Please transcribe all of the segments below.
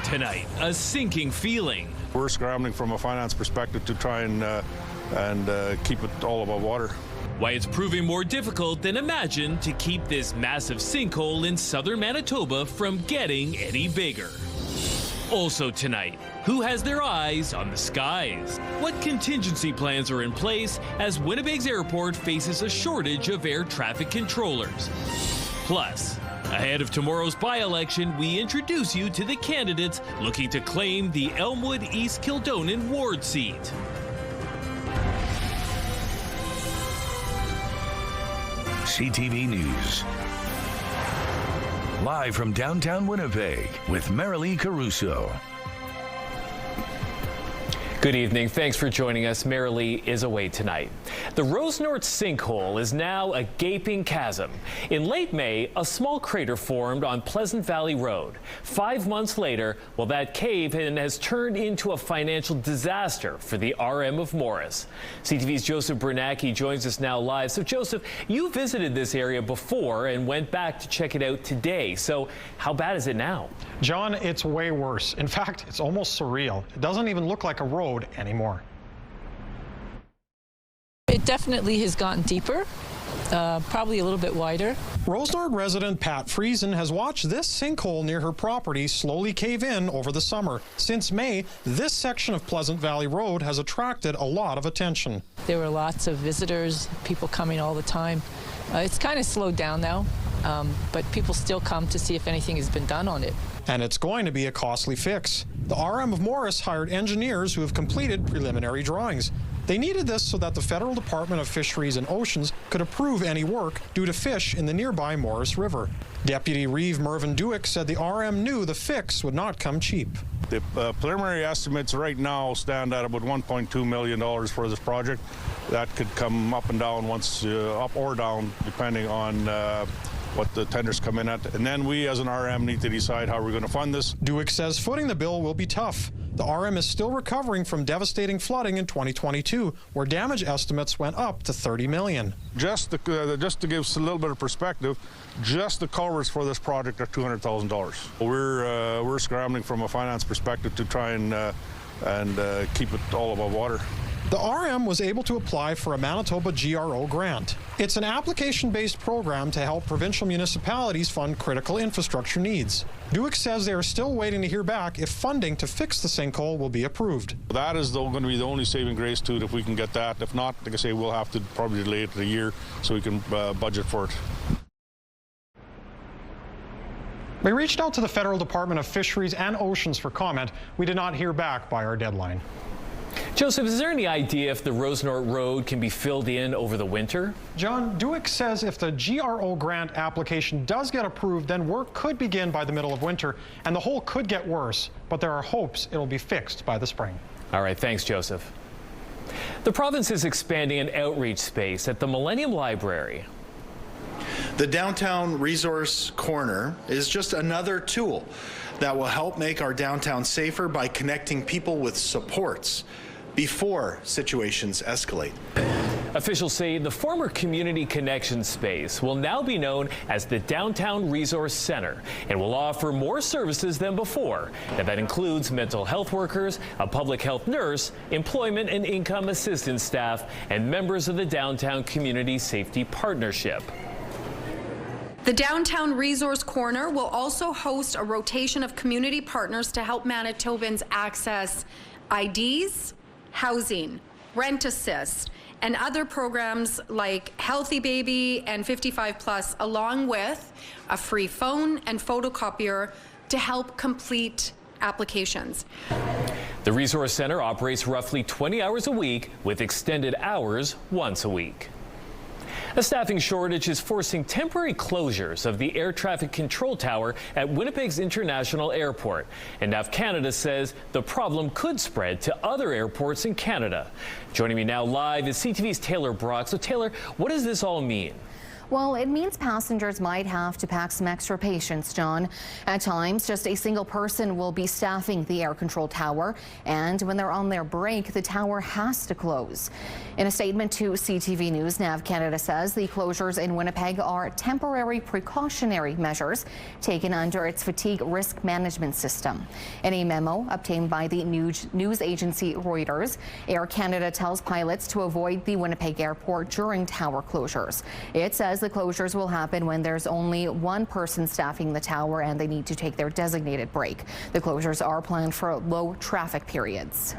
Tonight, a sinking feeling. We're scrambling from a finance perspective to try and keep it all above water. Why it's proving more difficult than imagined to keep this massive sinkhole in southern Manitoba from getting any bigger. Also tonight, who has their eyes on the skies? What contingency plans are in place as Winnipeg's airport faces a shortage of air traffic controllers? Plus, ahead of tomorrow's by-election, we introduce you to the candidates looking to claim the Elmwood East Kildonan ward seat. CTV News. Live from downtown Winnipeg with Marilee Caruso. Good evening. Thanks for joining us. Marilee is away tonight. The Rosenort sinkhole is now a gaping chasm. In late May, a small crater formed on Pleasant Valley Road. 5 months later, well, that cave-in has turned into a financial disaster for the RM of Morris. CTV's Joseph Bernacki joins us now live. So, Joseph, you visited this area before and went back to check it out today. So, how bad is it now? John, it's way worse. In fact, it's almost surreal. It doesn't even look like a road anymore. It definitely has gotten deeper, probably a little bit wider. Rosenort resident Pat Friesen has watched this sinkhole near her property slowly cave in over the summer. Since May, this section of Pleasant Valley Road has attracted a lot of attention. There were lots of visitors, people coming all the time. It's kind of slowed down now, but people still come to see if anything has been done on it. And it's going to be a costly fix. The RM of Morris hired engineers who have completed preliminary drawings. They needed this so that the Federal Department of Fisheries and Oceans could approve any work due to fish in the nearby Morris River. Deputy Reeve Mervyn Dewick said the RM knew the fix would not come cheap. The preliminary estimates right now stand at about $1.2 million for this project. That could come up and down once, up or down, depending on what the tenders come in at. And then we as an RM need to decide how we're going to fund this. Dewick says footing the bill will be tough. The RM is still recovering from devastating flooding in 2022, where damage estimates went up to $30 million. Just to give us a little bit of perspective, just the culverts for this project are $200,000. We're scrambling from a finance perspective to try and keep it all above water. The RM was able to apply for a Manitoba GRO grant. It's an application-based program to help provincial municipalities fund critical infrastructure needs. Dewick says they are still waiting to hear back if funding to fix the sinkhole will be approved. That is going to be the only saving grace to it if we can get that. If not, like I say, we'll have to probably delay it a year so we can budget for it. We reached out to the Federal Department of Fisheries and Oceans for comment. We did not hear back by our deadline. Joseph, is there any idea if the Rosenort Road can be filled in over the winter? John, Dewick says if the GRO grant application does get approved, then work could begin by the middle of winter, and the hole could get worse, but there are hopes it'll be fixed by the spring. All right, thanks, Joseph. The province is expanding an outreach space at the Millennium Library. The Downtown Resource Corner is just another tool that will help make our downtown safer by connecting people with supports before situations escalate. Officials say the former Community Connection space will now be known as the Downtown Resource Center and will offer more services than before. Now, that includes mental health workers, a public health nurse, employment and income assistance staff, and members of the Downtown Community Safety Partnership. The Downtown Resource Corner will also host a rotation of community partners to help Manitobans access IDs, housing, rent assist, and other programs like Healthy Baby and 55 Plus, along with a free phone and photocopier to help complete applications. The Resource Center operates roughly 20 hours a week with extended hours once a week. A staffing shortage is forcing temporary closures of the air traffic control tower at Winnipeg's International Airport. And NAV Canada says the problem could spread to other airports in Canada. Joining me now live is CTV's Taylor Brock. So Taylor, what does this all mean? Well, it means passengers might have to pack some extra patience, John. At times, just a single person will be staffing the air control tower, and when they're on their break, the tower has to close. In a statement to CTV News, NAV Canada says the closures in Winnipeg are temporary precautionary measures taken under its fatigue risk management system. In a memo obtained by the news agency Reuters, Air Canada tells pilots to avoid the Winnipeg airport during tower closures. It says the closures will happen when there's only one person staffing the tower and they need to take their designated break. The closures are planned for low traffic periods.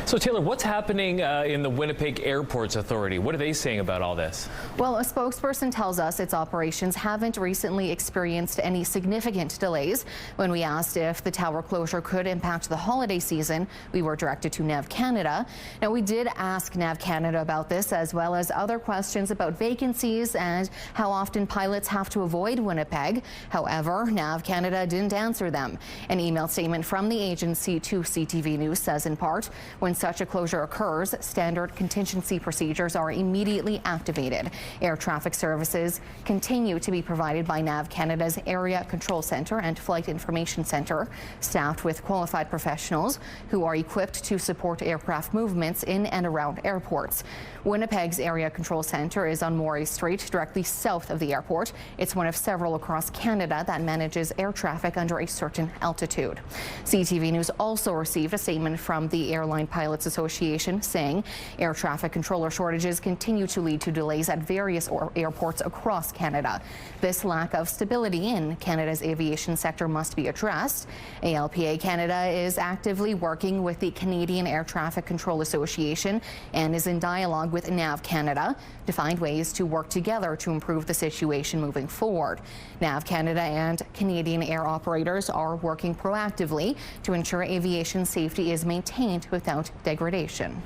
So, Taylor, what's happening in the Winnipeg Airports Authority? What are they saying about all this? Well, a spokesperson tells us its operations haven't recently experienced any significant delays. When we asked if the tower closure could impact the holiday season, we were directed to NAV Canada. Now, we did ask NAV Canada about this, as well as other questions about vacancies and how often pilots have to avoid Winnipeg. However, NAV Canada didn't answer them. An email statement from the agency to CTV News says, in part, when such a closure occurs, standard contingency procedures are immediately activated. Air traffic services continue to be provided by NAV Canada's Area Control Centre and Flight Information Centre, staffed with qualified professionals who are equipped to support aircraft movements in and around airports. Winnipeg's Area Control Centre is on Morey Street, directly south of the airport. It's one of several across Canada that manages air traffic under a certain altitude. CTV News also received a statement from the Airline Pilots Association saying air traffic controller shortages continue to lead to delays at various airports across Canada. This lack of stability in Canada's aviation sector must be addressed. ALPA Canada is actively working with the Canadian Air Traffic Control Association and is in dialogue with NAV Canada to find ways to work together to improve the situation moving forward. NAV Canada and Canadian air operators are working proactively to ensure aviation safety is maintained without degradation.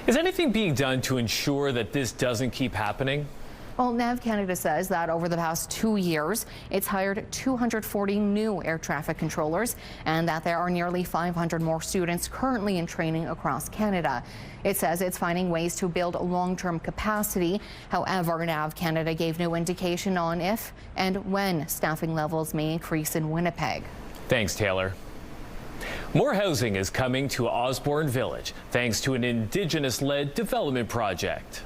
Is anything being done to ensure that this doesn't keep happening? Well, NAV Canada says that over the past 2 years, it's hired 240 new air traffic controllers and that there are nearly 500 more students currently in training across Canada. It says it's finding ways to build long-term capacity. However, NAV Canada gave no indication on if and when staffing levels may increase in Winnipeg. Thanks, Taylor. More housing is coming to Osborne Village thanks to an Indigenous-led development project.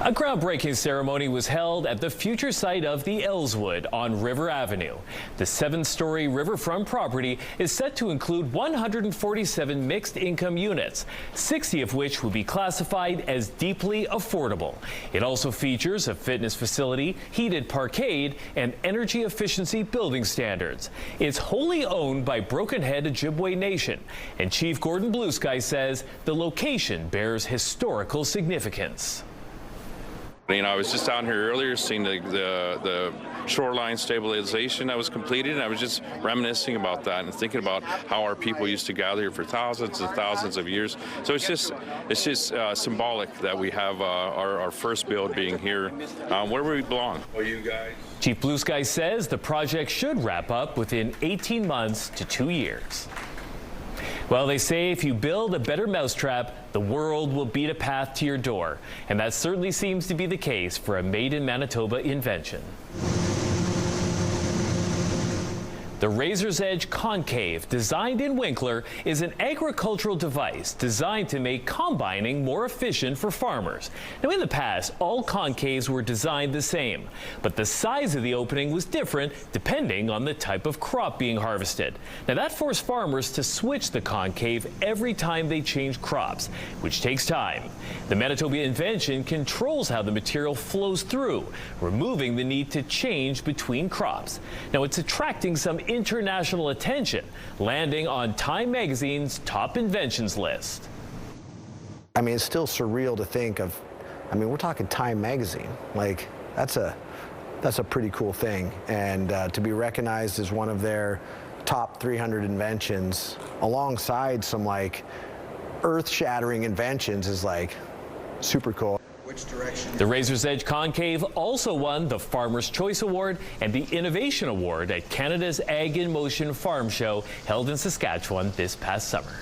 A groundbreaking ceremony was held at the future site of the Elmwood on River Avenue. The 7-story riverfront property is set to include 147 mixed-income units, 60 of which will be classified as deeply affordable. It also features a fitness facility, heated parkade, and energy efficiency building standards. It's wholly owned by Broken Head Ojibwe Nation, and Chief Gordon Bluesky says the location bears historical significance. You know, I was just down here earlier seeing the shoreline stabilization that was completed, and I was just reminiscing about that and thinking about how our people used to gather here for thousands and thousands of years. So it's just symbolic that we have our first build being here where we belong. Well, you guys. Chief Bluesky says the project should wrap up within 18 months to 2 years. Well, they say if you build a better mousetrap, the world will beat a path to your door. And that certainly seems to be the case for a made-in-Manitoba invention. The Razor's Edge Concave, designed in Winkler, is an agricultural device designed to make combining more efficient for farmers. Now, in the past, all concaves were designed the same, but the size of the opening was different depending on the type of crop being harvested. Now, that forced farmers to switch the concave every time they change crops, which takes time. The Manitoba invention controls how the material flows through, removing the need to change between crops. Now, it's attracting some international attention, landing on Time Magazine's top inventions list. I mean, it's still surreal to think of, I mean, we're talking Time Magazine. Like, that's a pretty cool thing. And to be recognized as one of their top 300 inventions alongside some like earth-shattering inventions is like super cool. The Razor's Edge Concave also won the Farmer's Choice Award and the Innovation Award at Canada's Ag in Motion Farm Show held in Saskatchewan this past summer.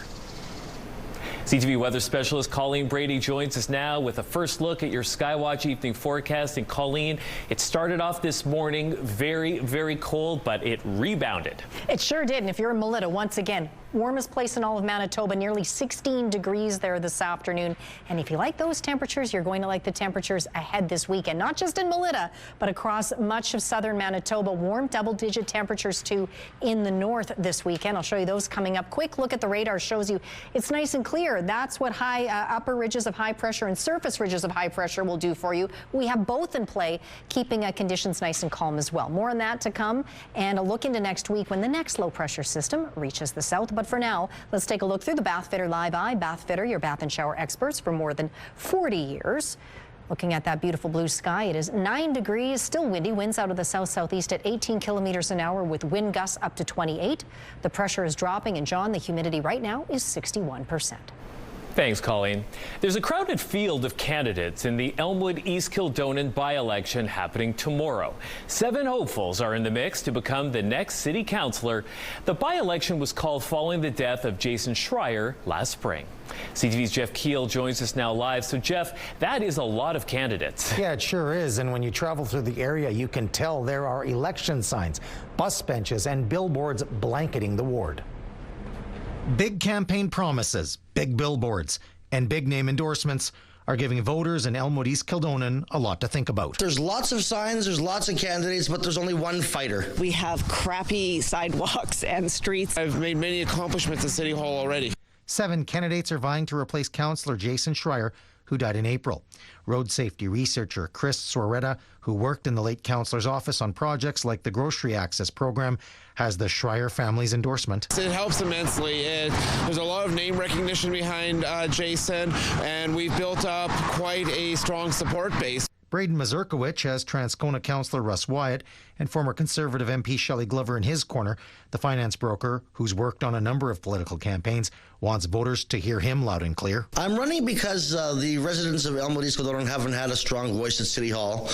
CTV weather specialist Colleen Brady joins us now with a first look at your Skywatch evening forecast. And Colleen, it started off this morning very, very cold, but it rebounded. It sure did. And if you're in Melita, once again, warmest place in all of Manitoba, nearly 16 degrees there this afternoon. And if you like those temperatures, you're going to like the temperatures ahead this weekend, not just in Melita, but across much of southern Manitoba. Warm double-digit temperatures too in the north this weekend. I'll show you those coming up. Quick look at the radar shows you it's nice and clear. That's what upper ridges of high pressure and surface ridges of high pressure will do for you. We have both in play, keeping conditions nice and calm as well. More on that to come, and a look into next week when the next low pressure system reaches the south. But for now, let's take a look through the Bath Fitter Live Eye. Bath Fitter, your bath and shower experts for more than 40 years. Looking at that beautiful blue sky, it is 9 degrees, still windy, winds out of the south-southeast at 18 kilometers an hour with wind gusts up to 28. The pressure is dropping, and John, the humidity right now is 61%. Thanks, Colleen. There's a crowded field of candidates in the Elmwood East Kildonan by-election happening tomorrow. 7 hopefuls are in the mix to become the next city councillor. The by-election was called following the death of Jason Schreier last spring. CTV's Jeff Keel joins us now live. So, Jeff, that is a lot of candidates. Yeah, it sure is. And when you travel through the area, you can tell there are election signs, bus benches, and billboards blanketing the ward. Big campaign promises, big billboards, and big name endorsements are giving voters in Elmwood East Kildonan a lot to think about. There's lots of signs, there's lots of candidates, but there's only one fighter. We have crappy sidewalks and streets. I've made many accomplishments at City Hall already. 7 candidates are vying to replace Councillor Jason Schreier, who died in April. Road safety researcher Chris Soretta, who worked in the late councillor's office on projects like the Grocery Access Program, has the Schreier family's endorsement. It helps immensely. There's a lot of name recognition behind Jason, and we've built up quite a strong support base. Braden Mazurkowicz has Transcona councillor Russ Wyatt and former Conservative MP Shelley Glover in his corner. The finance broker, who's worked on a number of political campaigns, wants voters to hear him loud and clear. I'm running because the residents of Elmwood East Kildonan haven't had a strong voice at City Hall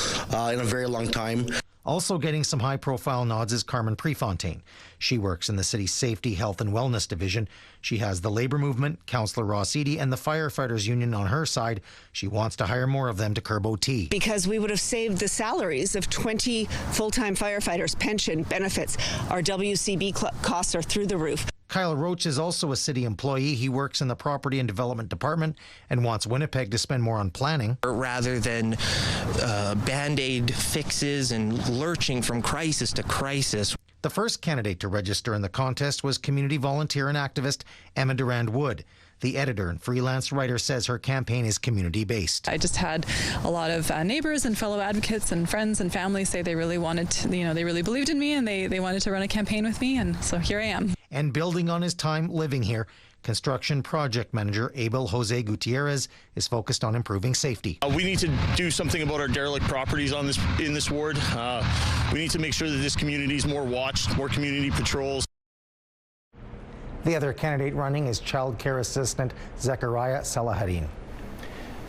in a very long time. Also getting some high-profile nods is Carmen Prefontaine. She works in the city's Safety, Health and Wellness Division. She has the Labour Movement, Councillor Ross Eady, and the Firefighters Union on her side. She wants to hire more of them to curb OT. Because we would have saved the salaries of 20 full-time firefighters, pension, benefits. Our WCB costs are through the roof. Kyle Roach is also a city employee. He works in the Property and Development Department and wants Winnipeg to spend more on planning. Rather than Band-Aid fixes and lurching from crisis to crisis. The first candidate to register in the contest was community volunteer and activist Emma Durand-Wood. The editor and freelance writer says her campaign is community-based. I just had a lot of neighbors and fellow advocates and friends and family say they really wanted to, they really believed in me and they wanted to run a campaign with me, and so here I am. And building on his time living here, construction project manager Abel Jose Gutierrez is focused on improving safety. We need to do something about our derelict properties in this ward. We need to make sure that this community is more watched, more community patrols. The other candidate running is child care assistant Zechariah Salahadin.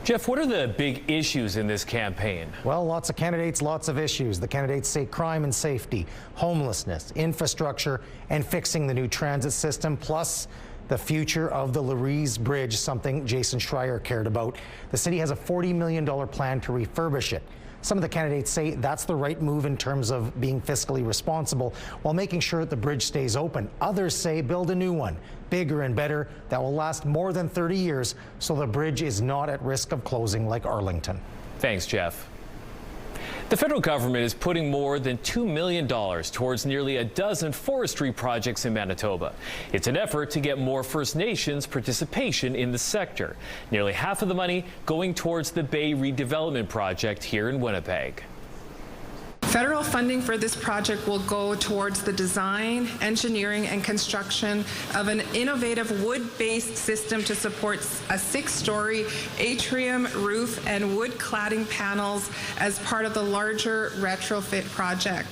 Jeff, what are the big issues in this campaign? Well, lots of candidates, lots of issues. The candidates say crime and safety, homelessness, infrastructure, and fixing the new transit system, plus the future of the Louise Bridge, something Jason Schreier cared about. The city has a $40 million plan to refurbish it. Some of the candidates say that's the right move in terms of being fiscally responsible while making sure that the bridge stays open. Others say build a new one, bigger and better, that will last more than 30 years so the bridge is not at risk of closing like Arlington. Thanks, Jeff. The federal government is putting more than $2 million towards nearly a dozen forestry projects in Manitoba. It's an effort to get more First Nations participation in the sector. Nearly half of the money going towards the Bay Redevelopment Project here in Winnipeg. Federal funding for this project will go towards the design, engineering, and construction of an innovative wood-based system to support a 6-story atrium roof and wood cladding panels as part of the larger retrofit project.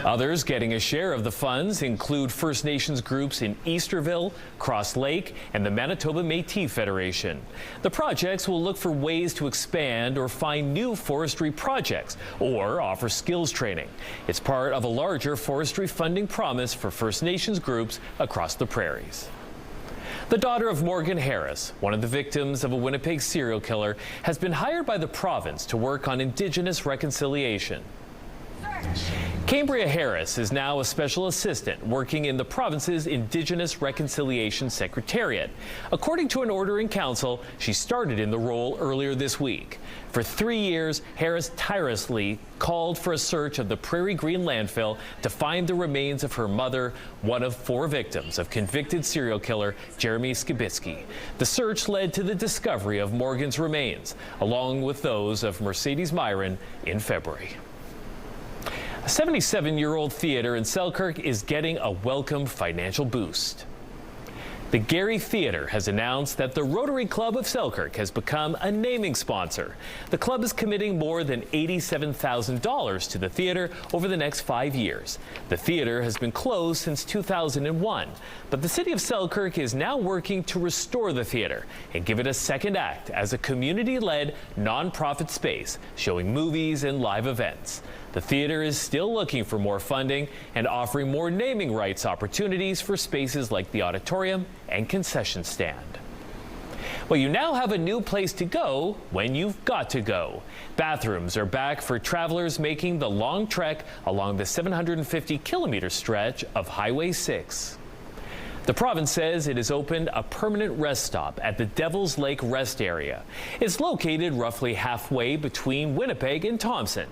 Others getting a share of the funds include First Nations groups in Easterville, Cross Lake, and the Manitoba Métis Federation. The projects will look for ways to expand or find new forestry projects or offer skills training. It's part of a larger forestry funding promise for First Nations groups across the prairies. The daughter of Morgan Harris, one of the victims of a Winnipeg serial killer, has been hired by the province to work on Indigenous reconciliation. Cambria Harris is now a special assistant working in the province's Indigenous Reconciliation Secretariat. According to an order in council, she started in the role earlier this week. For 3 years, Harris tirelessly called for a search of the Prairie Green landfill to find the remains of her mother, one of 4 victims of convicted serial killer Jeremy Skibitsky. The search led to the discovery of Morgan's remains, along with those of Mercedes Myron in February. A 77-year-old theater in Selkirk is getting a welcome financial boost. The Garry Theater has announced that the Rotary Club of Selkirk has become a naming sponsor. The club is committing more than $87,000 to the theater over the next 5 years. The theater has been closed since 2001, but the city of Selkirk is now working to restore the theater and give it a second act as a community-led nonprofit space showing movies and live events. The theater is still looking for more funding and offering more naming rights opportunities for spaces like the auditorium and concession stand. Well, you now have a new place to go when you've got to go. Bathrooms are back for travelers making the long trek along the 750-kilometer stretch of Highway 6. The province says it has opened a permanent rest stop at the Devil's Lake Rest Area. It's located roughly halfway between Winnipeg and Thompson.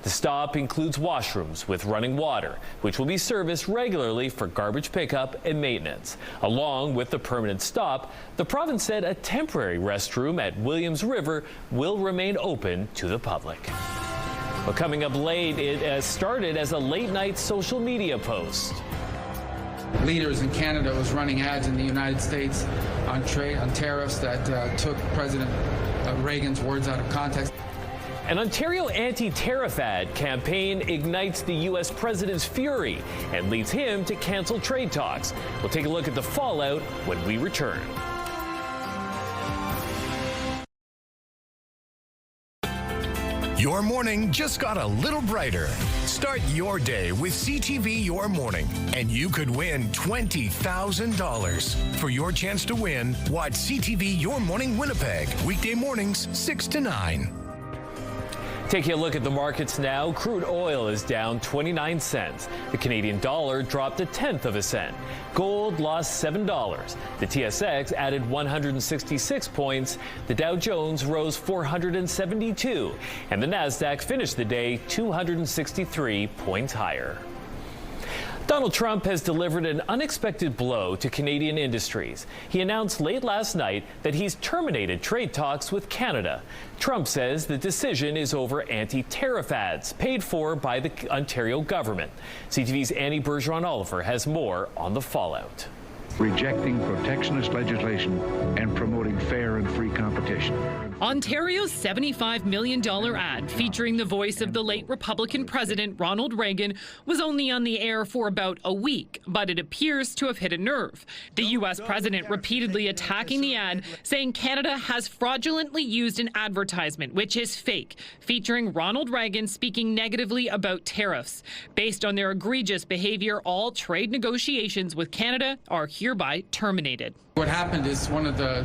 The stop includes washrooms with running water, which will be serviced regularly for garbage pickup and maintenance. Along with the permanent stop, the province said a temporary restroom at Williams River will remain open to the public. Well, coming up late, it started as a late-night social media post. Leaders in Canada was running ads in the United States on tariffs that took President Reagan's words out of context. An Ontario anti-tariff ad campaign ignites the U.S. president's fury and leads him to cancel trade talks. We'll take a look at the fallout when we return. Your morning just got a little brighter. Start your day with CTV Your Morning, and you could win $20,000. For your chance to win, watch CTV Your Morning Winnipeg, weekday mornings 6 to 9. Taking a look at the markets now, crude oil is down 29 cents. The Canadian dollar dropped 1/10 of a cent. Gold lost $7. The TSX added 166 points. The Dow Jones rose 472. And the Nasdaq finished the day 263 points higher. Donald Trump has delivered an unexpected blow to Canadian industries. He announced late last night that he's terminated trade talks with Canada. Trump says the decision is over anti-tariff ads paid for by the Ontario government. CTV's Annie Bergeron-Oliver has more on the fallout. Rejecting protectionist legislation and promoting fair and free competition. Ontario's $75 million ad featuring the voice of the late Republican President Ronald Reagan was only on the air for about a week, but it appears to have hit a nerve. The U.S. president repeatedly attacking the ad, saying Canada has fraudulently used an advertisement, which is fake, featuring Ronald Reagan speaking negatively about tariffs. Based on their egregious behavior, all trade negotiations with Canada are hereby terminated. What happened is one of the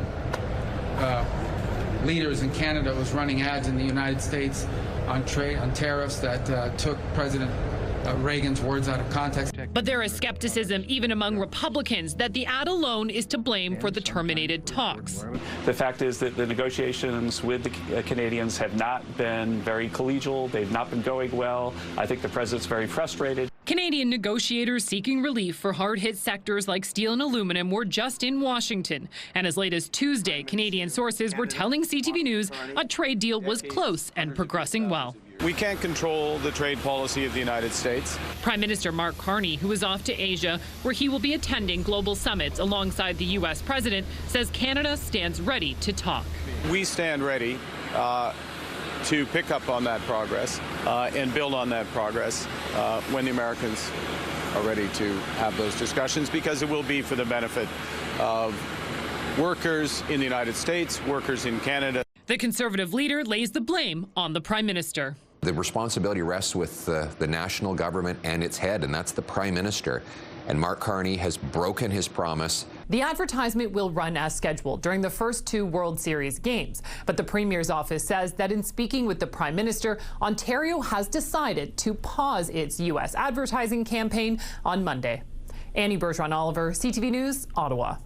leaders in Canada was running ads in the United States on tariffs that took President Reagan's words out of context. But there is skepticism even among Republicans that the ad alone is to blame for the terminated talks. The fact is that the negotiations with the Canadians have not been very collegial. They've not been going well. I think the president's very frustrated. Canadian negotiators seeking relief for hard-hit sectors like steel and aluminum were just in Washington. And as late as Tuesday, Canadian sources were telling CTV News a trade deal was close and progressing well. We can't control the trade policy of the United States. Prime Minister Mark Carney, who is off to Asia, where he will be attending global summits alongside the U.S. president, says Canada stands ready to talk. We stand ready to pick up on that progress and build on that progress when the Americans are ready to have those discussions, because it will be for the benefit of workers in the United States, workers in Canada. The Conservative leader lays the blame on the Prime Minister. The responsibility rests with the national government and its head, and that's the Prime Minister. And Mark Carney has broken his promise The advertisement will run as scheduled during the first 2 World Series games, but the Premier's office says that in speaking with the Prime Minister, Ontario has decided to pause its U.S. advertising campaign on Monday. Annie Bergeron-Oliver, CTV News, Ottawa.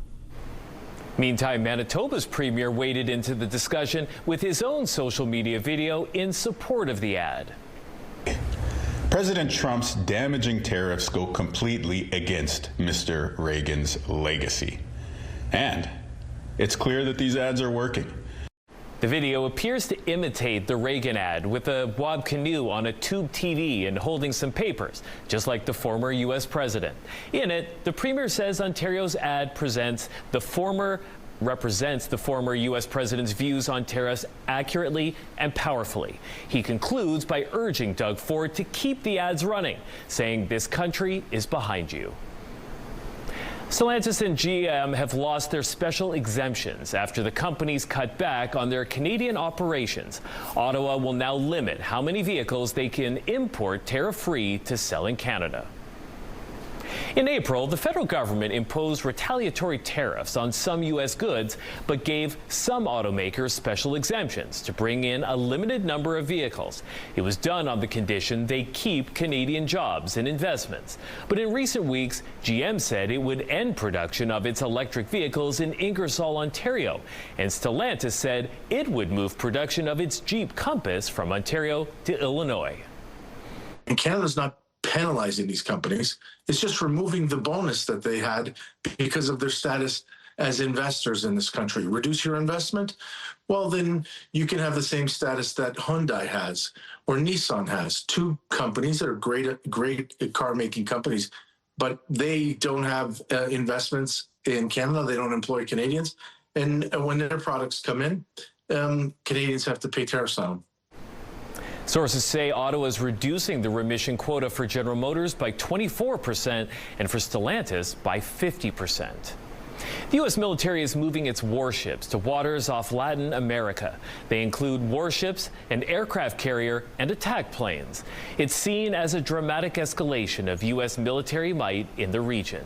Meantime, Manitoba's Premier waded into the discussion with his own social media video in support of the ad. President Trump's damaging tariffs go completely against Mr. Reagan's legacy. And it's clear that these ads are working. The video appears to imitate the Reagan ad with a Bob Canoe on a tube TV and holding some papers, just like the former U.S. president. In it, the Premier says Ontario's ad represents the former U.S. president's views on tariffs accurately and powerfully. He concludes by urging Doug Ford to keep the ads running, saying this country is behind you. Stellantis and GM have lost their special exemptions after the companies cut back on their Canadian operations. Ottawa will now limit how many vehicles they can import tariff-free to sell in Canada. In April, the federal government imposed retaliatory tariffs on some U.S. goods, but gave some automakers special exemptions to bring in a limited number of vehicles. It was done on the condition they keep Canadian jobs and investments. But in recent weeks, GM said it would end production of its electric vehicles in Ingersoll, Ontario, and Stellantis said it would move production of its Jeep Compass from Ontario to Illinois. And Canada's not penalizing these companies. It's just removing the bonus that they had because of their status as investors in this country. Reduce your investment? Well, then you can have the same status that Hyundai has or Nissan has. 2 companies that are great car-making companies, but they don't have investments in Canada. They don't employ Canadians. And when their products come in, Canadians have to pay tariffs on them. Sources say Ottawa is reducing the remission quota for General Motors by 24% and for Stellantis by 50%. The U.S. military is moving its warships to waters off Latin America. They include warships, an aircraft carrier, and attack planes. It's seen as a dramatic escalation of U.S. military might in the region.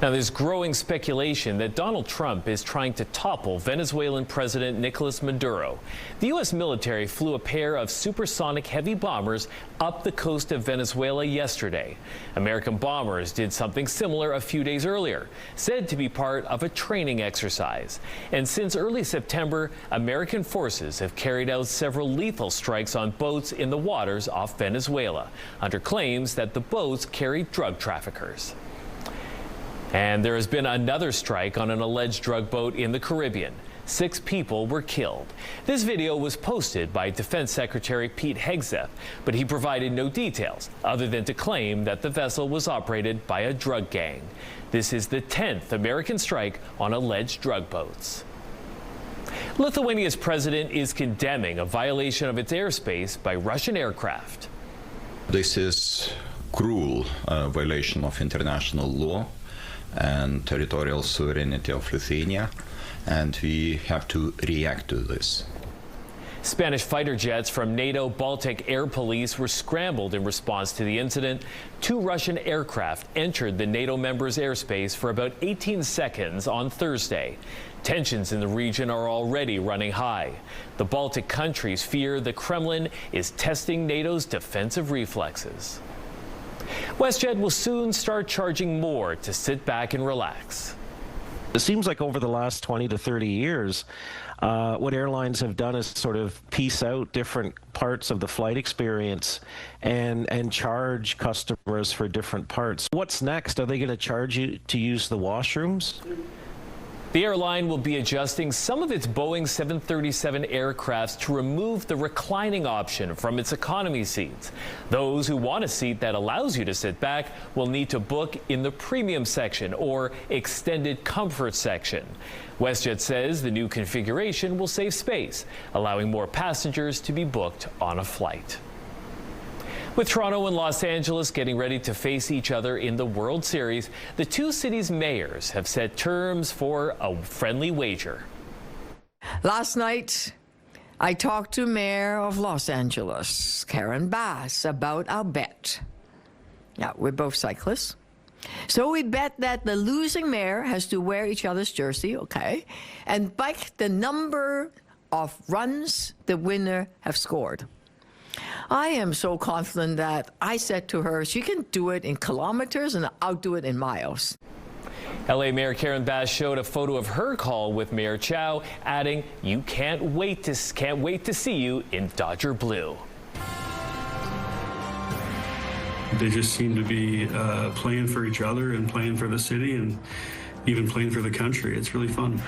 Now, there's growing speculation that Donald Trump is trying to topple Venezuelan President Nicolas Maduro. The U.S. military flew a pair of supersonic heavy bombers up the coast of Venezuela yesterday. American bombers did something similar a few days earlier, said to be part of a training exercise. And since early September, American forces have carried out several lethal strikes on boats in the waters off Venezuela, under claims that the boats carried drug traffickers. And there has been another strike on an alleged drug boat in the Caribbean. 6 people were killed. This video was posted by Defense Secretary Pete Hegseth, but he provided no details other than to claim that the vessel was operated by a drug gang. This is the 10th American strike on alleged drug boats. Lithuania's president is condemning a violation of its airspace by Russian aircraft. This is cruel violation of international law and territorial sovereignty of Lithuania, and we have to react to this. Spanish fighter jets from NATO Baltic Air Police were scrambled in response to the incident. 2 Russian aircraft entered the NATO members' airspace for about 18 seconds on Thursday. Tensions in the region are already running high. The Baltic countries fear the Kremlin is testing NATO's defensive reflexes. WestJet will soon start charging more to sit back and relax. It seems like over the last 20 to 30 years, what airlines have done is sort of piece out different parts of the flight experience and charge customers for different parts. What's next? Are they going to charge you to use the washrooms? The airline will be adjusting some of its Boeing 737 aircrafts to remove the reclining option from its economy seats. Those who want a seat that allows you to sit back will need to book in the premium section or extended comfort section. WestJet says the new configuration will save space, allowing more passengers to be booked on a flight. With Toronto and Los Angeles getting ready to face each other in the World Series, the 2 cities' mayors have set terms for a friendly wager. Last night, I talked to Mayor of Los Angeles, Karen Bass, about our bet. Now, we're both cyclists. So we bet that the losing mayor has to wear each other's jersey, okay, and bike the number of runs the winner have scored. I am so confident that I said to her, she can do it in kilometers and I'll do it in miles. LA Mayor Karen Bass showed a photo of her call with Mayor Chow, adding, "You can't wait to see you in Dodger blue." They just seem to be playing for each other and playing for the city and even playing for the country. It's really fun.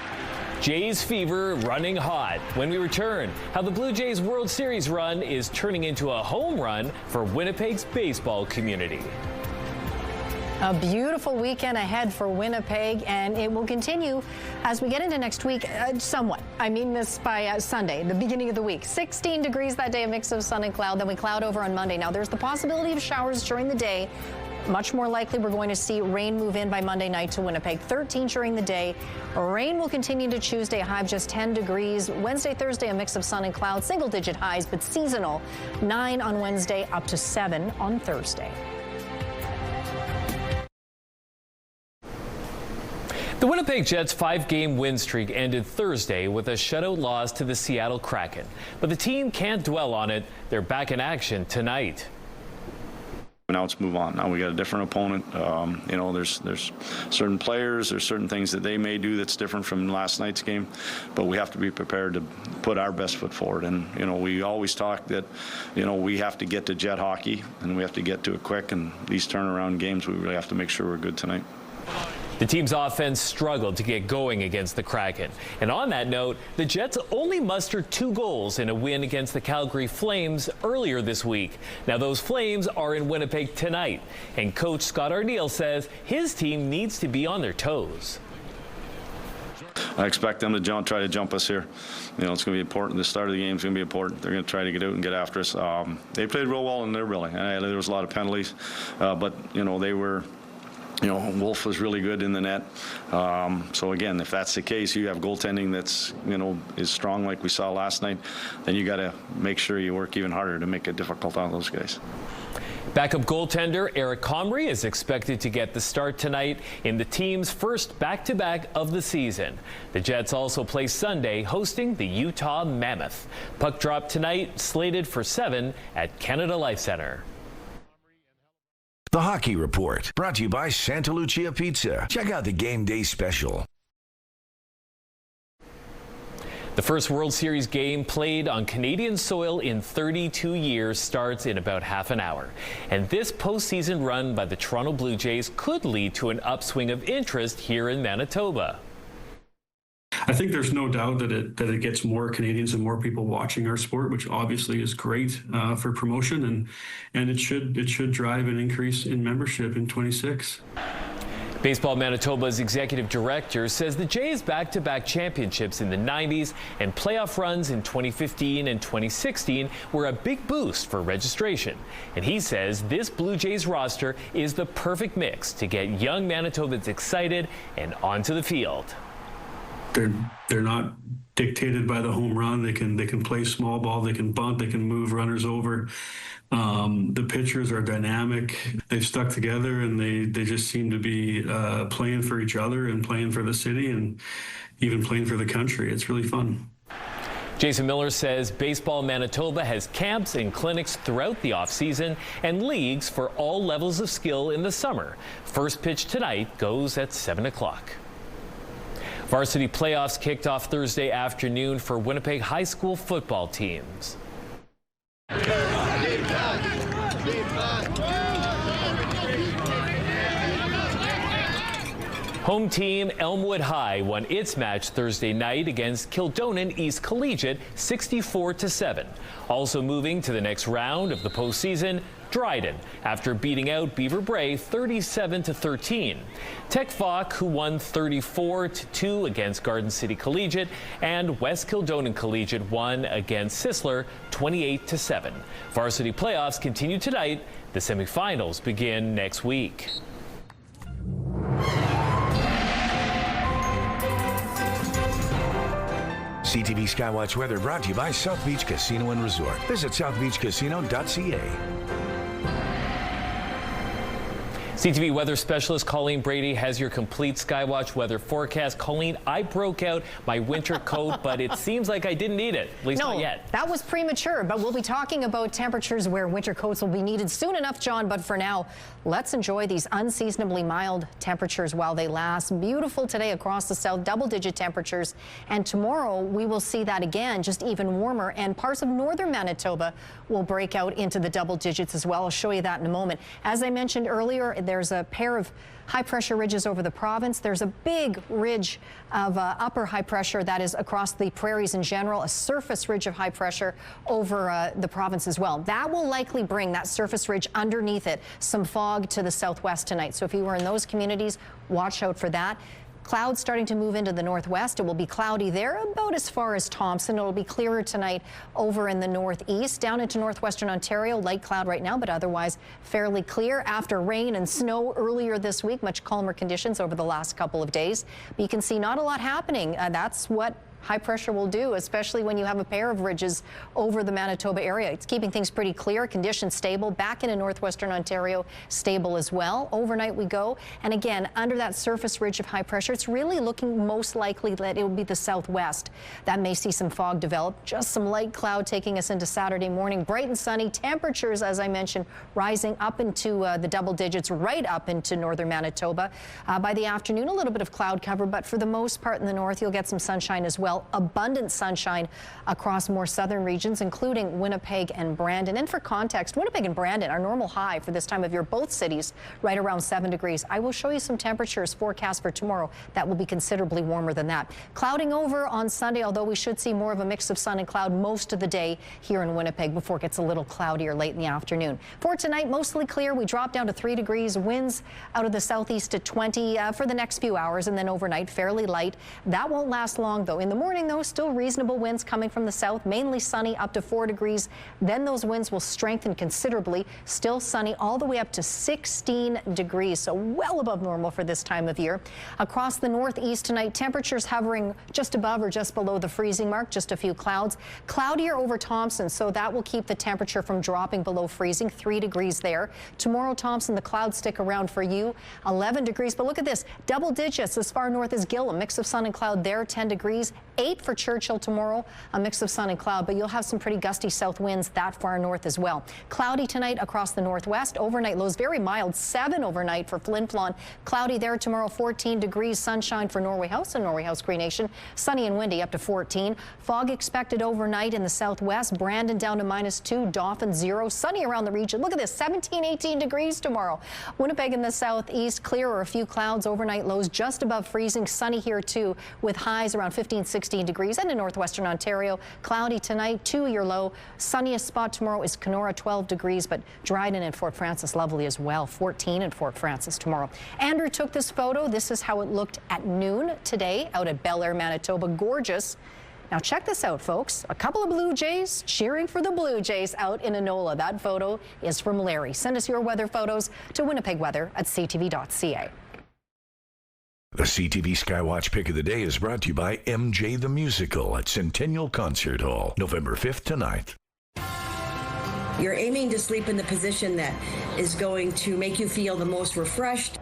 Jays fever running hot. When we return, how the Blue Jays World Series run is turning into a home run for Winnipeg's baseball community. A beautiful weekend ahead for Winnipeg, and it will continue as we get into next week somewhat. I mean this by Sunday, the beginning of the week. 16 degrees that day, a mix of sun and cloud. Then we cloud over on Monday. Now, there's the possibility of showers during the day. Much more likely we're going to see rain move in by Monday night to Winnipeg. 13 during the day. Rain will continue to Tuesday, a high of just 10 degrees. Wednesday, Thursday, a mix of sun and cloud, single-digit highs, but seasonal. 9 on Wednesday, up to 7 on Thursday. The Winnipeg Jets' 5-game win streak ended Thursday with a shutout loss to the Seattle Kraken. But the team can't dwell on it. They're back in action tonight. Now let's move on. Now we got a different opponent. You know, there's certain players, there's certain things that they may do that's different from last night's game, but we have to be prepared to put our best foot forward. And you know, we always talk that, you know, we have to get to Jet hockey and we have to get to it quick. And these turnaround games, we really have to make sure we're good tonight. The team's offense struggled to get going against the Kraken. And on that note, the Jets only mustered 2 goals in a win against the Calgary Flames earlier this week. Now, those Flames are in Winnipeg tonight, and coach Scott Arniel says his team needs to be on their toes. I expect them to try to jump us here. You know, it's going to be important. The start of the game is going to be important. They're going to try to get out and get after us. They played real well in there, really. And there was a lot of penalties, but, you know, they were... You know, Wolf was really good in the net. So again, if that's the case, you have goaltending that's, you know, is strong like we saw last night, then you got to make sure you work even harder to make it difficult on those guys. Backup goaltender Eric Comrie is expected to get the start tonight in the team's first back-to-back of the season. The Jets also play Sunday, hosting the Utah Mammoth. Puck drop tonight, slated for 7 at Canada Life Center. The Hockey Report, brought to you by Santa Lucia Pizza. Check out the game day special. The first World Series game played on Canadian soil in 32 years starts in about half an hour. And this postseason run by the Toronto Blue Jays could lead to an upswing of interest here in Manitoba. I think there's no doubt that it gets more Canadians and more people watching our sport, which obviously is great for promotion, and it should drive an increase in membership in 26. Baseball Manitoba's executive director says the Jays' back-to-back championships in the 90s and playoff runs in 2015 and 2016 were a big boost for registration. And he says this Blue Jays roster is the perfect mix to get young Manitobans excited and onto the field. They're not dictated by the home run. They can play small ball. They can bunt. They can move runners over. The pitchers are dynamic. They've stuck together, and they just seem to be playing for each other and playing for the city and even playing for the country. It's really fun. Jason Miller says Baseball Manitoba has camps and clinics throughout the offseason and leagues for all levels of skill in the summer. First pitch tonight goes at 7 o'clock. Varsity playoffs kicked off Thursday afternoon for Winnipeg high school football teams. Home team Elmwood High won its match Thursday night against Kildonan East Collegiate 64-7. Also moving to the next round of the postseason, Dryden, after beating out Beaver Bray 37-13. Tech Fawk, who won 34-2 against Garden City Collegiate, and West Kildonan Collegiate won against Sisler 28-7. Varsity playoffs continue tonight. The semifinals begin next week. CTV Skywatch weather brought to you by South Beach Casino and Resort. Visit southbeachcasino.ca. CTV weather specialist Colleen Brady has your complete Skywatch weather forecast. Colleen, I broke out my winter coat, but it seems like I didn't need it, at least not yet. That was premature, but we'll be talking about temperatures where winter coats will be needed soon enough, John. But for now, let's enjoy these unseasonably mild temperatures while they last. Beautiful today across the south, double-digit temperatures. And tomorrow we will see that again, just even warmer. And parts of northern Manitoba will break out into the double digits as well. I'll show you that in a moment. As I mentioned earlier, there's a pair of high pressure ridges over the province. There's a big ridge of upper high pressure that is across the prairies in general, a surface ridge of high pressure over the province as well. That will likely bring that surface ridge underneath it some fog to the southwest tonight. So if you were in those communities, watch out for that. Clouds starting to move into the northwest. It will be cloudy there about as far as Thompson. It will be clearer tonight over in the northeast. Down into northwestern Ontario, light cloud right now, but otherwise fairly clear after rain and snow earlier this week. Much calmer conditions over the last couple of days. But you can see not a lot happening. That's what high pressure will do, especially when you have a pair of ridges over the Manitoba area. It's keeping things pretty clear, conditions stable. Back into northwestern Ontario, stable as well. Overnight we go, and again, under that surface ridge of high pressure, it's really looking most likely that it will be the southwest. That may see some fog develop, just some light cloud taking us into Saturday morning. Bright and sunny, temperatures, as I mentioned, rising up into the double digits, right up into northern Manitoba. By the afternoon, a little bit of cloud cover, but for the most part in the north, you'll get some sunshine as well. Abundant sunshine across more southern regions, including Winnipeg and Brandon. And for context, Winnipeg and Brandon, our normal high for this time of year, both cities right around 7 degrees. I will show you some temperatures forecast for tomorrow that will be considerably warmer than that. Clouding over on Sunday, although we should see more of a mix of sun and cloud most of the day here in Winnipeg before it gets a little cloudier late in the afternoon. For tonight, mostly clear. We drop down to 3 degrees. Winds out of the southeast at 20 for the next few hours, and then overnight fairly light. That won't last long though. In the morning though, still reasonable winds coming from the south, mainly sunny up to 4 degrees. Then those winds will strengthen considerably. Still sunny all the way up to 16 degrees, so well above normal for this time of year. Across the northeast tonight, temperatures hovering just above or just below the freezing mark, just a few clouds. Cloudier over Thompson, so that will keep the temperature from dropping below freezing, 3 degrees there. Tomorrow, Thompson, the clouds stick around for you, 11 degrees. But look at this, double digits as far north as Gill, a mix of sun and cloud there, 10 degrees. 8 for Churchill tomorrow, a mix of sun and cloud, but you'll have some pretty gusty south winds that far north as well. Cloudy tonight across the northwest. Overnight lows very mild, 7 overnight for Flin Flon. Cloudy there tomorrow, 14 degrees. Sunshine for Norway House and Norway House Cree Nation. Sunny and windy up to 14. Fog expected overnight in the southwest. Brandon down to -2. Dauphin 0. Sunny around the region. Look at this, 17, 18 degrees tomorrow. Winnipeg in the southeast, clear or a few clouds. Overnight lows just above freezing. Sunny here too, with highs around 15, 16 degrees. And in northwestern Ontario, cloudy tonight, 2 your low. Sunniest spot tomorrow is Kenora, 12 degrees, but Dryden and Fort Frances lovely as well, 14 in Fort Frances tomorrow. Andrew took this photo. This is how it looked at noon today out at Bel Air, Manitoba. Gorgeous. Now check this out, folks. A couple of Blue Jays cheering for the Blue Jays out in Enola. That photo is from Larry. Send us your weather photos to winnipegweather@ctv.ca. The CTV Skywatch Pick of the Day is brought to you by MJ the Musical at Centennial Concert Hall, November 5th to 9th. You're aiming to sleep in the position that is going to make you feel the most refreshed.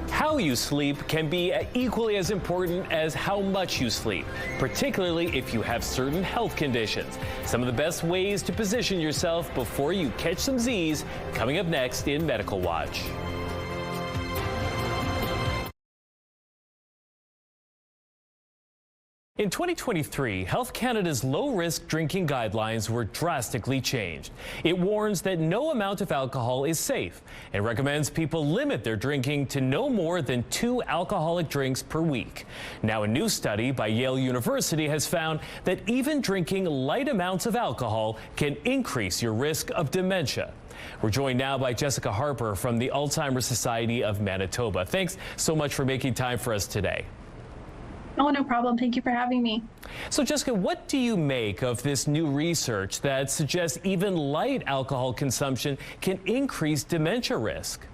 How you sleep can be equally as important as how much you sleep, particularly if you have certain health conditions. Some of the best ways to position yourself before you catch some Z's coming up next in Medical Watch. In 2023, Health Canada's low-risk drinking guidelines were drastically changed. It warns that no amount of alcohol is safe and recommends people limit their drinking to no more than 2 alcoholic drinks per week. Now, a new study by Yale University has found that even drinking light amounts of alcohol can increase your risk of dementia. We're joined now by Jessica Harper from the Alzheimer's Society of Manitoba. Thanks so much for making time for us today. Oh, no problem. Thank you for having me. So, Jessica, what do you make of this new research that suggests even light alcohol consumption can increase dementia risk?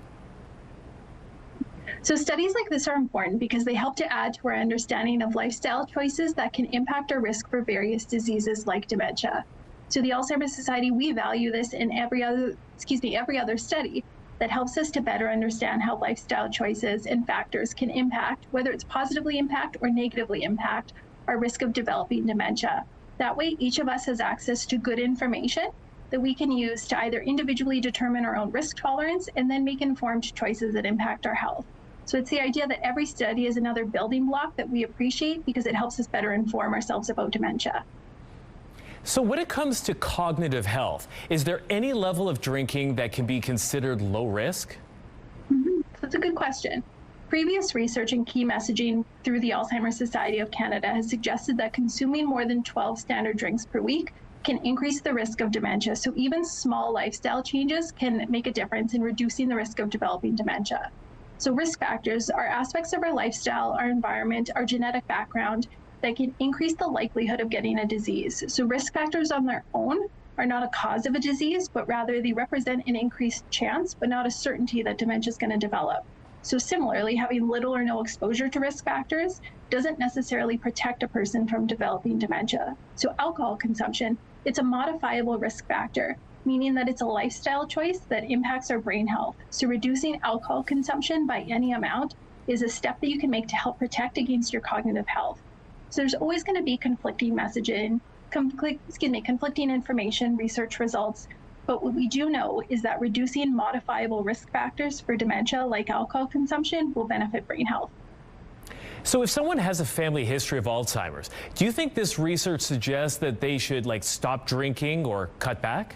So studies like this are important because they help to add to our understanding of lifestyle choices that can impact our risk for various diseases like dementia. So the Alzheimer's Society, we value this in every other study, that helps us to better understand how lifestyle choices and factors can impact, whether it's positively impact or negatively impact, our risk of developing dementia. That way, each of us has access to good information that we can use to either individually determine our own risk tolerance and then make informed choices that impact our health. So it's the idea that every study is another building block that we appreciate because it helps us better inform ourselves about dementia. So when it comes to cognitive health, is there any level of drinking that can be considered low risk? That's a good question. Previous research and key messaging through the Alzheimer's Society of Canada has suggested that consuming more than 12 standard drinks per week can increase the risk of dementia. So even small lifestyle changes can make a difference in reducing the risk of developing dementia. So risk factors are aspects of our lifestyle, our environment, our genetic background that can increase the likelihood of getting a disease. So risk factors on their own are not a cause of a disease, but rather they represent an increased chance, but not a certainty that dementia is going to develop. So similarly, having little or no exposure to risk factors doesn't necessarily protect a person from developing dementia. So alcohol consumption, it's a modifiable risk factor, meaning that it's a lifestyle choice that impacts our brain health. So reducing alcohol consumption by any amount is a step that you can make to help protect against your cognitive health. So there's always going to be conflicting messaging, conflicting information, research results. But what we do know is that reducing modifiable risk factors for dementia, like alcohol consumption, will benefit brain health. So if someone has a family history of Alzheimer's, do you think this research suggests that they should stop drinking or cut back?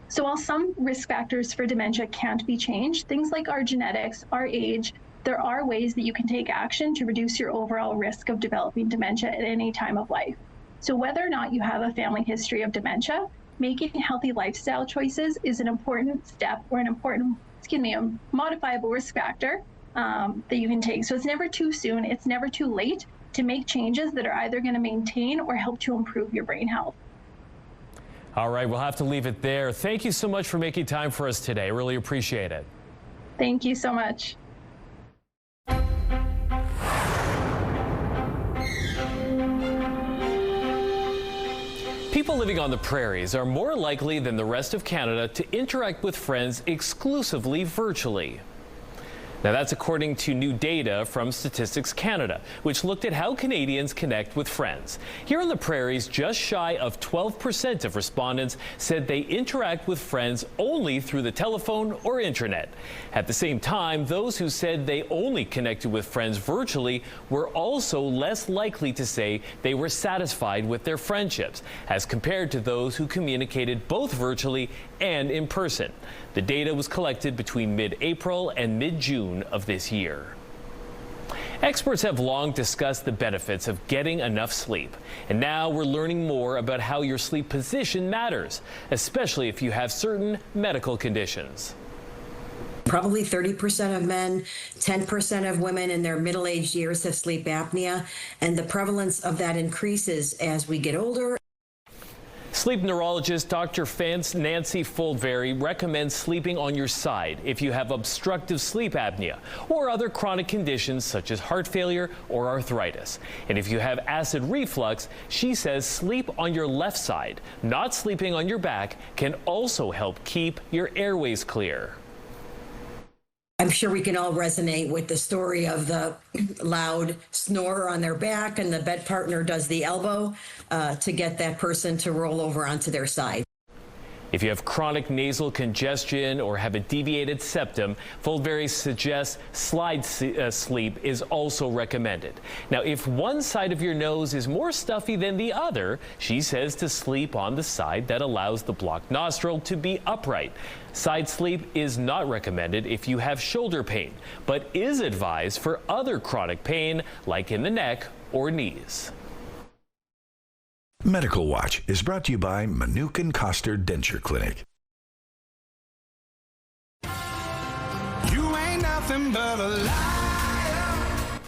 So while some risk factors for dementia can't be changed, things like our genetics, our age, there are ways that you can take action to reduce your overall risk of developing dementia at any time of life. So whether or not you have a family history of dementia, making healthy lifestyle choices is an important step or an important, a modifiable risk factor that you can take. So it's never too soon, it's never too late to make changes that are either going to maintain or help to improve your brain health. All right, we'll have to leave it there. Thank you so much for making time for us today. Really appreciate it. Thank you so much. People living on the prairies are more likely than the rest of Canada to interact with friends exclusively virtually. Now that's according to new data from Statistics Canada, which looked at how Canadians connect with friends. Here on the prairies, just shy of 12% of respondents said they interact with friends only through the telephone or internet. At the same time, those who said they only connected with friends virtually were also less likely to say they were satisfied with their friendships, as compared to those who communicated both virtually and in person. The data was collected between mid-April and mid-June of this year. Experts have long discussed the benefits of getting enough sleep, and now we're learning more about how your sleep position matters, especially if you have certain medical conditions. Probably 30% of men, 10% of women in their middle-aged years have sleep apnea, and the prevalence of that increases as we get older. Sleep neurologist Dr. Nancy Foldvary recommends sleeping on your side if you have obstructive sleep apnea or other chronic conditions such as heart failure or arthritis. And if you have acid reflux, she says sleep on your left side, not sleeping on your back, can also help keep your airways clear. I'm sure we can all resonate with the story of the loud snorer on their back and the bed partner does the elbow to get that person to roll over onto their side. If you have chronic nasal congestion or have a deviated septum, Foldvary suggests slide sleep is also recommended. Now, if one side of your nose is more stuffy than the other, she says to sleep on the side that allows the blocked nostril to be upright. Side sleep is not recommended if you have shoulder pain, but is advised for other chronic pain like in the neck or knees. Medical Watch is brought to you by Manuke and Coster Denture Clinic. You ain't nothing but a liar.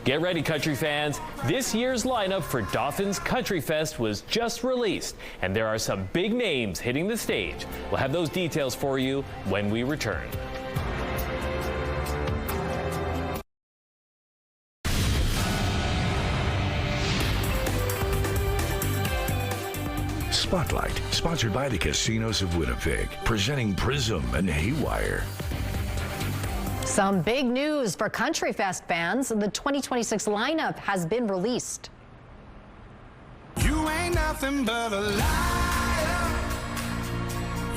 Get ready, country fans. This year's lineup for Dauphin's Countryfest was just released, and there are some big names hitting the stage. We'll have those details for you when we return. Spotlight, sponsored by the Casinos of Winnipeg, presenting Prism and Haywire. Some big news for Countryfest fans. The 2026 lineup has been released. You ain't nothing but a liar.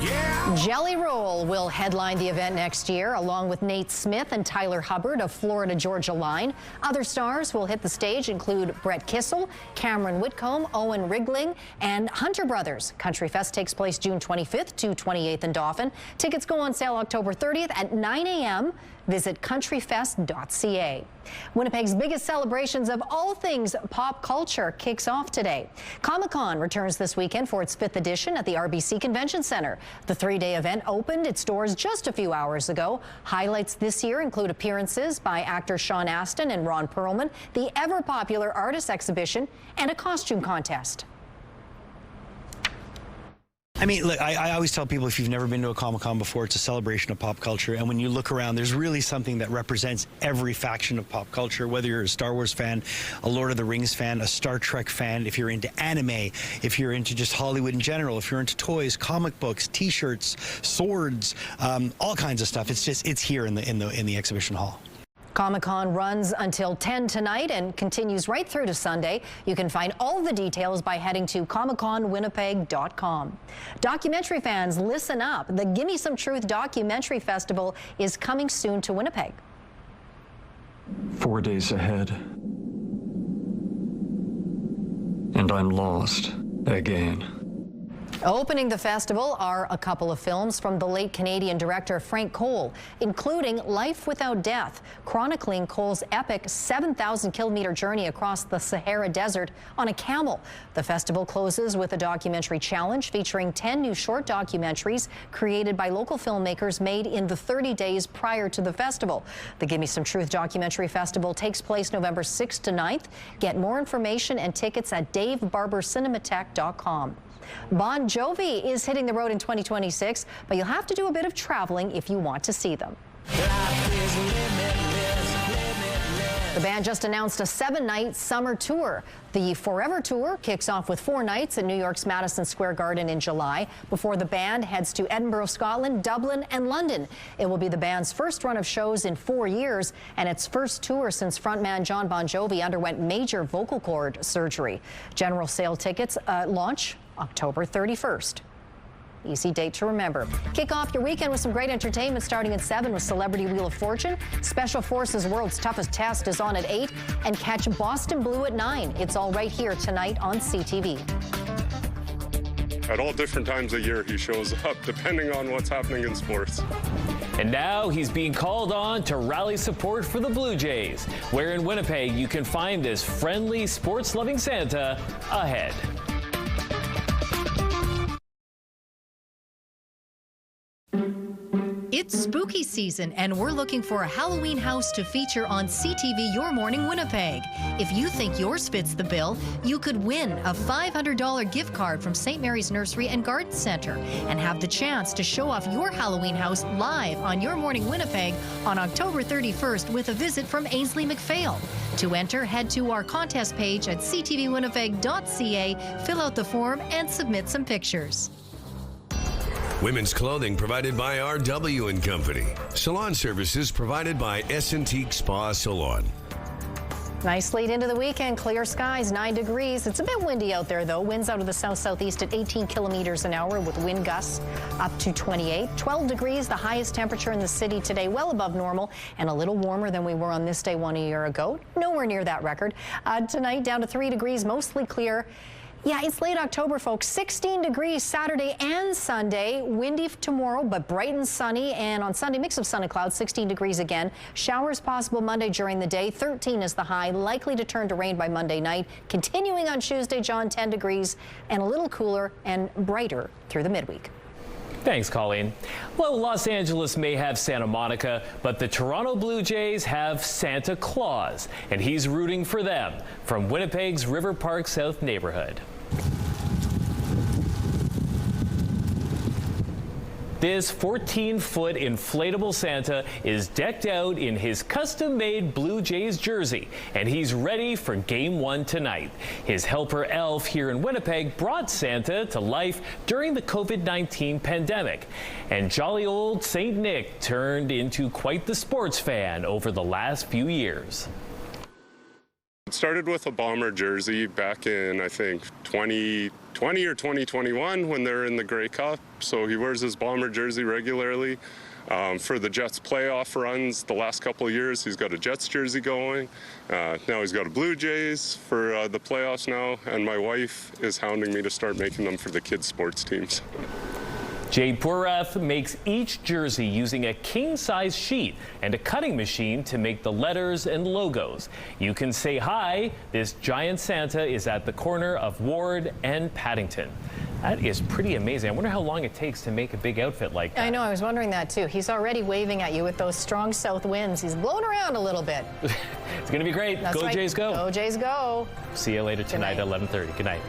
Yeah. Jelly Roll will headline the event next year, along with Nate Smith and Tyler Hubbard of Florida Georgia Line. Other stars who will hit the stage include Brett Kissel, Cameron Whitcomb, Owen Rigling, and Hunter Brothers. Countryfest takes place June 25th to 28th in Dauphin. Tickets go on sale October 30th at 9 a.m. Visit countryfest.ca. Winnipeg's biggest celebrations of all things pop culture kicks off today. Comic-Con returns this weekend for its 5th edition at the RBC Convention Center. The 3-day event opened its doors just a few hours ago. Highlights this year include appearances by actors Sean Astin and Ron Perlman, the ever-popular artist exhibition, and a costume contest. I mean, look, I always tell people, if you've never been to a Comic-Con before, it's a celebration of pop culture. And when you look around, there's really something that represents every faction of pop culture, whether you're a Star Wars fan, a Lord of the Rings fan, a Star Trek fan, if you're into anime, if you're into just Hollywood in general, if you're into toys, comic books, T-shirts, swords, all kinds of stuff. It's here in the exhibition hall. Comic-Con runs until 10 tonight and continues right through to Sunday. You can find all the details by heading to comicconwinnipeg.com. Documentary fans, listen up. The Gimme Some Truth Documentary Festival is coming soon to Winnipeg. 4 days ahead, and I'm lost again. Opening the festival are a couple of films from the late Canadian director Frank Cole, including Life Without Death, chronicling Cole's epic 7,000-kilometer journey across the Sahara Desert on a camel. The festival closes with a documentary challenge featuring 10 new short documentaries created by local filmmakers made in the 30 days prior to the festival. The Gimme Some Truth Documentary Festival takes place November 6th to 9th. Get more information and tickets at davebarbercinematech.com. Bon Jovi is hitting the road in 2026, but you'll have to do a bit of traveling if you want to see them. The band just announced a 7-night summer tour. The Forever Tour kicks off with 4 nights at New York's Madison Square Garden in July before the band heads to Edinburgh, Scotland, Dublin, and London. It will be the band's first run of shows in 4 years and its first tour since frontman John Bon Jovi underwent major vocal cord surgery. General sale tickets launch October 31st. Easy date to remember. Kick off your weekend with some great entertainment starting at 7 with Celebrity Wheel of Fortune. Special Forces World's Toughest Test is on at 8. And catch Boston Blue at 9. It's all right here tonight on CTV. At all different times of year, he shows up, depending on what's happening in sports. And now he's being called on to rally support for the Blue Jays, where in Winnipeg you can find this friendly, sports-loving Santa ahead. It's spooky season, and we're looking for a Halloween house to feature on CTV Your Morning Winnipeg. If you think yours fits the bill, you could win a $500 gift card from St. Mary's Nursery and Garden Center and have the chance to show off your Halloween house live on Your Morning Winnipeg on October 31st with a visit from Ainsley McPhail. To enter, head to our contest page at ctvwinnipeg.ca, fill out the form, and submit some pictures. Women's clothing provided by RW & Company. Salon services provided by S&T Spa Salon. Nice lead into the weekend. Clear skies, 9 degrees. It's a bit windy out there, though. Winds out of the south-southeast at 18 kilometers an hour with wind gusts up to 28. 12 degrees, the highest temperature in the city today, well above normal and a little warmer than we were on this day 1 year ago. Nowhere near that record. Tonight, down to 3 degrees, mostly clear. Yeah, it's late October, folks. 16 degrees Saturday and Sunday. Windy tomorrow, but bright and sunny. And on Sunday, mix of sun and clouds, 16 degrees again. Showers possible Monday during the day. 13 is the high. Likely to turn to rain by Monday night. Continuing on Tuesday, John, 10 degrees and a little cooler and brighter through the midweek. Thanks, Colleen. Well, Los Angeles may have Santa Monica, but the Toronto Blue Jays have Santa Claus, and he's rooting for them from Winnipeg's River Park South neighborhood. This 14-foot inflatable Santa is decked out in his custom-made Blue Jays jersey, and he's ready for Game 1 tonight. His helper elf here in Winnipeg brought Santa to life during the COVID-19 pandemic. And jolly old St. Nick turned into quite the sports fan over the last few years. It started with a Bomber jersey back in, I think, 2020 or 2021 when they're in the Grey Cup. So he wears his Bomber jersey regularly. For the Jets playoff runs the last couple of years, he's got a Jets jersey going. Now he's got a Blue Jays for the playoffs now, and my wife is hounding me to start making them for the kids' sports teams. Jade Purath makes each jersey using a king-size sheet and a cutting machine to make the letters and logos. You can say hi. This giant Santa is at the corner of Ward and Paddington. That is pretty amazing. I wonder how long it takes to make a big outfit like that. I know, I was wondering that too. He's already waving at you with those strong south winds. He's blowing around a little bit. It's going to be great. That's Go right. Jays, go. Go Jays, go. See you later tonight at 11:30. Good night.